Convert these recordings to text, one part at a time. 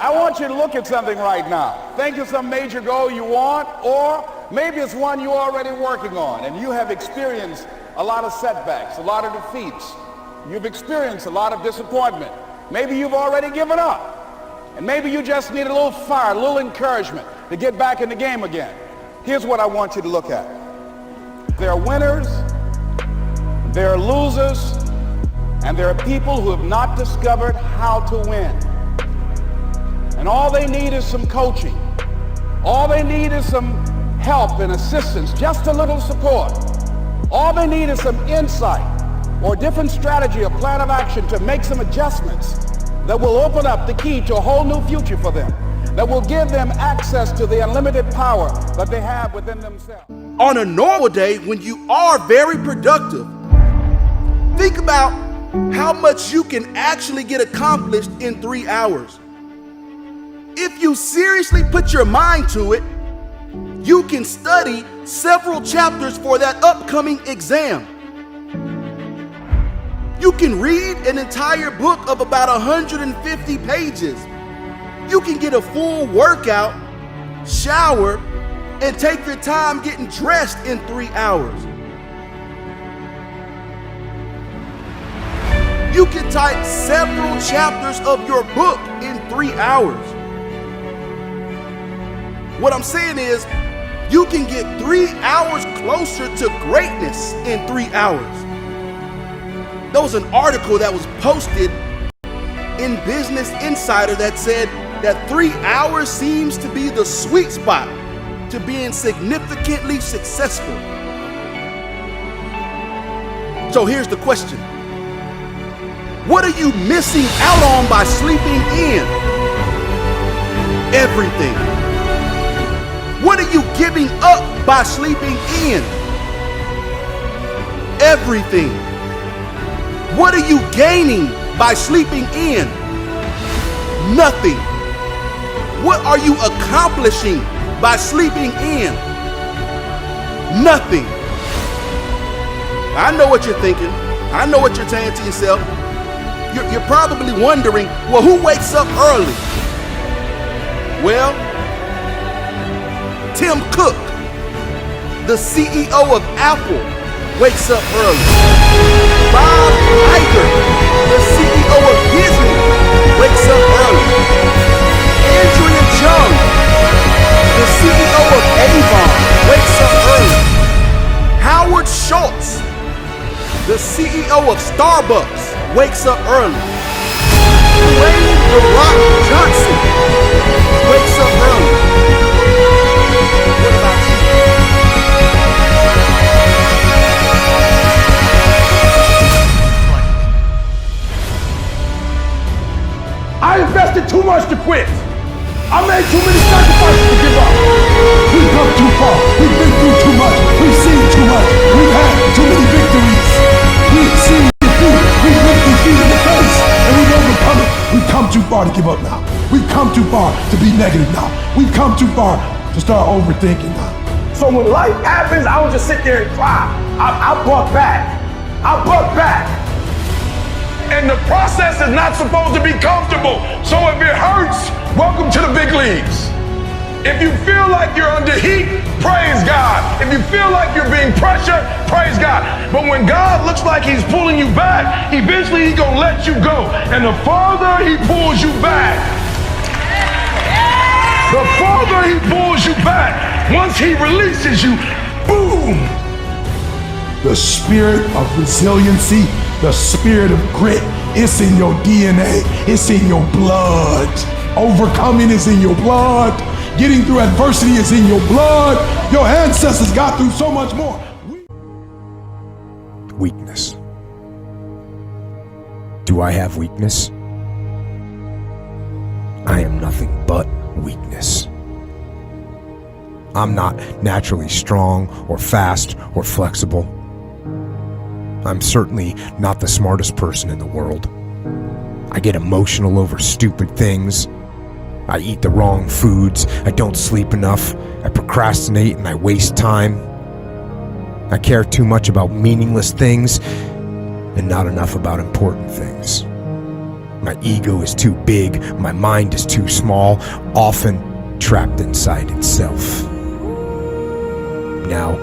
I want you to look at something right now. Think of some major goal you want, or maybe it's one you're already working on and you have experienced a lot of setbacks, a lot of defeats. You've experienced a lot of disappointment. Maybe you've already given up. And maybe you just need a little fire, a little encouragement to get back in the game again. Here's what I want you to look at. There are winners, there are losers, and there are people who have not discovered how to win. And all they need is some coaching. All they need is some help and assistance, just a little support. All they need is some insight or different strategy, a plan of action to make some adjustments that will open up the key to a whole new future for them, that will give them access to the unlimited power that they have within themselves. On a normal day, when you are very productive, think about how much you can actually get accomplished in 3 hours. If you seriously put your mind to it, you can study several chapters for that upcoming exam. You can read an entire book of about 150 pages. You can get a full workout, shower, and take your time getting dressed in 3 hours. You can type several chapters of your book in 3 hours. What I'm saying is, you can get 3 hours closer to greatness in 3 hours. There was an article that was posted in Business Insider that said that 3 hours seems to be the sweet spot to being significantly successful. So here's the question. What are you missing out on by sleeping in? Everything. What are you giving up by sleeping in? Everything. What are you gaining by sleeping in? Nothing. What are you accomplishing by sleeping in? Nothing. I know what you're thinking. I know what you're saying to yourself. You're probably wondering, well, who wakes up early? Well, Tim Cook, the CEO of Apple, wakes up early. Bob Iger, the CEO of Disney, wakes up early. Andrea Jung, the CEO of Avon, wakes up early. Howard Schultz, the CEO of Starbucks, wakes up early. Dwayne "The Rock" Johnson wakes up early. What about you? I invested too much to quit. I made too many sacrifices to give up. We've come too far. We've been through too much. We've seen too much. We've had too many victories. We've seen defeat. We've looked defeat in the face, and we've overcome it. We've come too far to give up now. We've come too far to be negative now. We've come too far to start overthinking now. So when life happens, I don't just sit there and cry. I buck back. I buck back. And the process is not supposed to be comfortable. So if it hurts, welcome to the big leagues. If you feel like you're under heat, praise God. If you feel like you're being pressured, praise God. But when God looks like he's pulling you back, eventually he's gonna let you go. And the farther he pulls you back, the farther he pulls you back, once he releases you, boom. The spirit of resiliency, the spirit of grit, it's in your DNA, it's in your blood. Overcoming is in your blood. Getting through adversity is in your blood. Your ancestors got through so much more. Weakness. Do I have weakness? I am nothing but weakness. I'm not naturally strong or fast or flexible. I'm certainly not the smartest person in the world. I get emotional over stupid things. I eat the wrong foods. I don't sleep enough. I procrastinate and I waste time. I care too much about meaningless things and not enough about important things. My ego is too big, my mind is too small, often trapped inside itself. Now,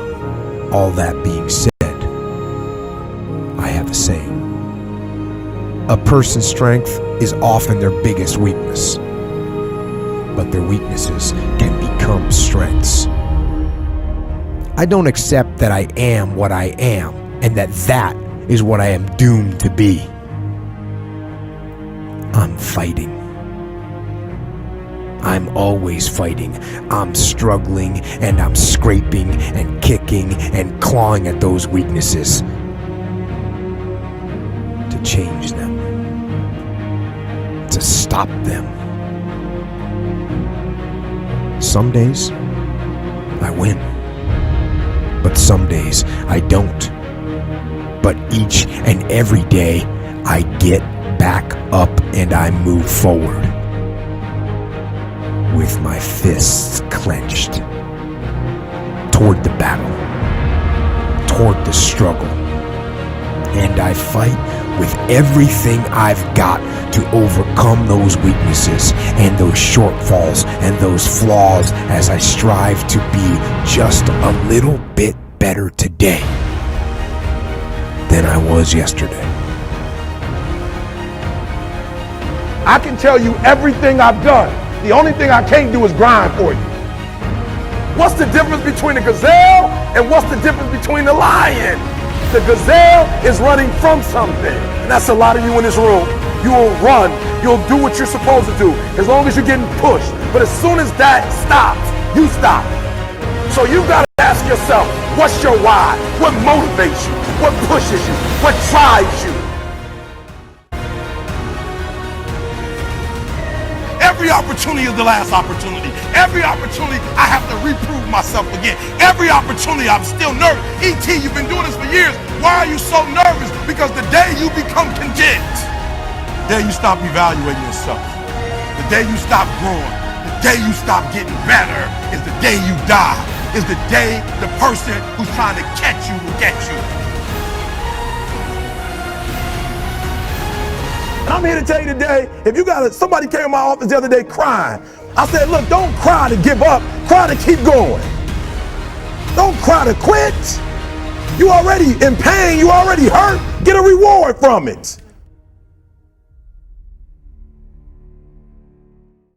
all that being said, I have a saying. A person's strength is often their biggest weakness, but their weaknesses can become strengths. I don't accept that I am what I am, and that is what I am doomed to be. I'm fighting. I'm always fighting. I'm struggling, and I'm scraping and kicking and clawing at those weaknesses to change them, to stop them. Some days, I win. But some days, I don't. But each and every day, I get back up and I move forward with my fists clenched toward the battle, toward the struggle. And I fight with everything I've got to overcome those weaknesses and those shortfalls and those flaws as I strive to be just a little bit better today than I was yesterday. I can tell you everything I've done. The only thing I can't do is grind for you. What's the difference between a gazelle and what's the difference between a lion? The gazelle is running from something. And that's a lot of you in this room. You will run. You'll do what you're supposed to do as long as you're getting pushed. But as soon as that stops, you stop. So you've got to ask yourself, what's your why? What motivates you? What pushes you? What drives you? Every opportunity is the last opportunity. Every opportunity I have to reprove myself again. Every opportunity I'm still nervous. E.T., you've been doing this for years. Why are you so nervous? Because the day you become content, the day you stop evaluating yourself, the day you stop growing, the day you stop getting better is the day you die. Is the day the person who's trying to catch you will get you. And I'm here to tell you today, if you got somebody came in my office the other day crying. I said, look, don't cry to give up, cry to keep going. Don't cry to quit. You already in pain, you already hurt, get a reward from it.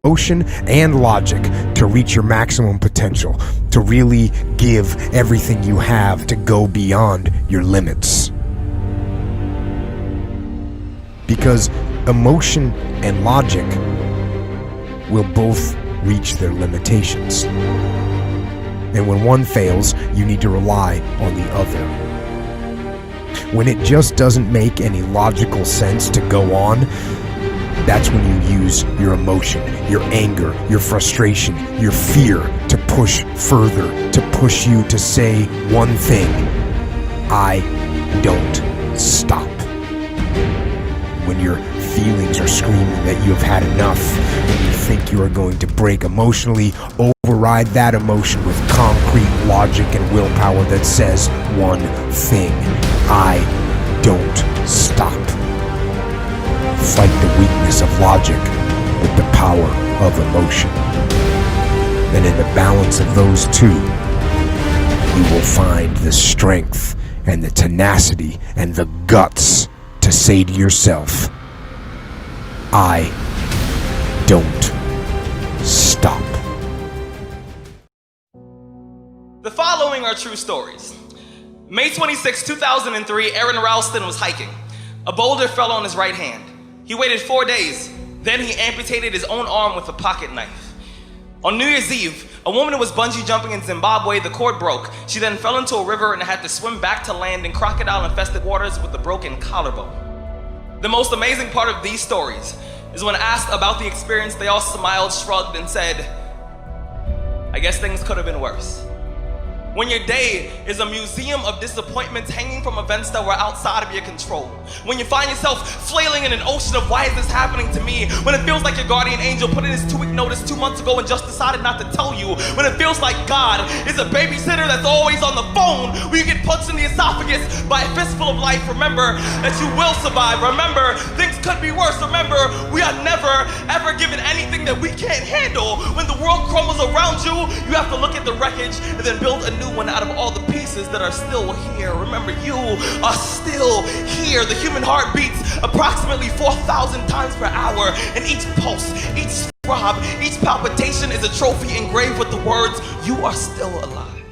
Emotion and logic to reach your maximum potential, to really give everything you have to go beyond your limits. Because emotion and logic will both reach their limitations. And when one fails, you need to rely on the other. When it just doesn't make any logical sense to go on, that's when you use your emotion, your anger, your frustration, your fear to push further, to push you to say one thing: I don't stop. When your feelings are screaming that you have had enough, when you think you are going to break emotionally, override that emotion with concrete logic and willpower that says one thing: I don't stop. Fight the weakness of logic with the power of emotion. And in the balance of those two, you will find the strength and the tenacity and the guts to say to yourself, I don't stop. The following are true stories. May 26, 2003, Aaron Ralston was hiking. A boulder fell on his right hand. He waited 4 days. Then he amputated his own arm with a pocket knife. On New Year's Eve, a woman who was bungee jumping in Zimbabwe, the cord broke. She then fell into a river and had to swim back to land in crocodile-infested waters with a broken collarbone. The most amazing part of these stories is when asked about the experience, they all smiled, shrugged, and said, I guess things could have been worse. When your day is a museum of disappointments hanging from events that were outside of your control. When you find yourself flailing in an ocean of why is this happening to me? When it feels like your guardian angel put in his 2-week notice 2 months ago and just decided not to tell you. When it feels like God is a babysitter that's always on the phone. When you get punched in the esophagus by a fistful of life, remember that you will survive. Remember, things could be worse. Remember, we are never, ever given anything that we can't handle. When the world crumbles around you, you have to look at the wreckage and then build a new one out of all the pieces that are still here. Remember, you are still here. The human heart beats approximately 4,000 times per hour, and each pulse, each throb, each palpitation is a trophy engraved with the words, "You are still alive."